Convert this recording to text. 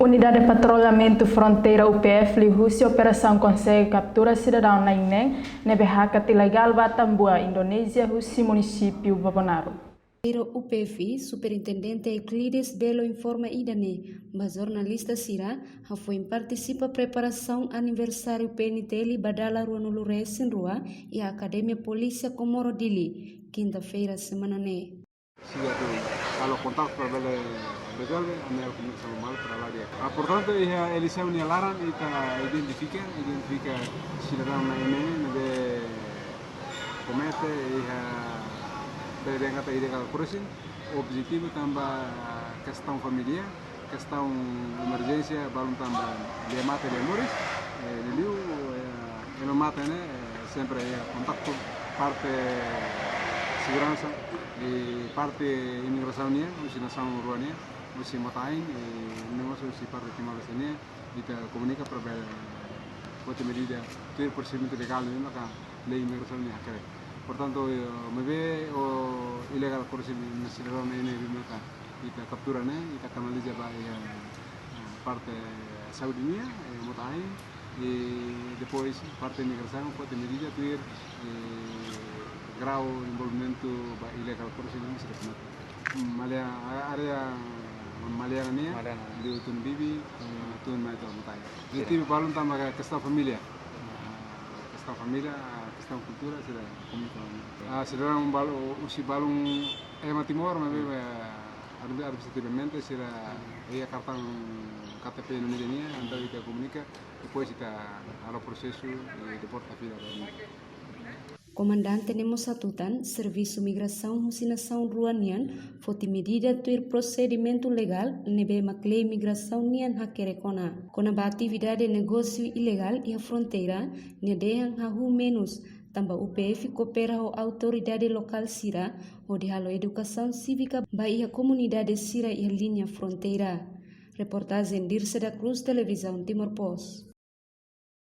Unidade de Patrulhamento Fronteira UPF Rússia operação consegue captura cidadão na Ineng, nebehakat ilegal Batambua, Indonésia, Rússia, município Babonaro. UPF, Superintendente Euclides Belo informa idane, mas jornalista Sira foi participa preparação aniversário PNTL Badala Ruanulure Sinrua e a Academia Polícia Comoro Dili, quinta-feira semana ne. Kalau kontak para legal, anda começar mal para lá dia. Portanto, eles são unilaram e identifica cidadão na ini, de comete e dengar ilegal crossing. Objetivo tambah questão familiar, questão emergência, balum tambah dia mata dia muris. Liu, elo mata ne sempre kontak parte segurança e parte imigraçãonya, nação urbana, usi matain, negócio usi parte timbalasnya, kita komunika para buat medida ter procedimento legal ni maka lei imigraçãonya akere. Portanto, me ve o ilegal corruption nacional ini maka kita captura ne, kita kanaliza ba parte saudinya, matain, e depois parte imigração pode medida ter grau envolvimento ilegal corruption ini sudah kena. Malia area Maliarania, di Utun Bibi, Utun Maito Mutai. Jadi balun tambah questão família, questão cultura sudah komunikasi. Sudah usi balung Timor, tapi administrativamente sudah kartang KTP Indonesia ini, antara kita komunika, depois kita ada prosesu de porta fila. Comandante Nemo Satutan, Serviço Migração Nação Ruanian, foi medida tuir procedimento legal nebe maclei migração nian hakerekona. Conaba atividade de negócio ilegal e a fronteira, nedehan hahu menos, tambah UPF coopera com a autoridade local Sira, ou de halo educação cívica baia comunidade Sira e a linha fronteira. Reportagem Dirce da Cruz, Televisão Timor Post.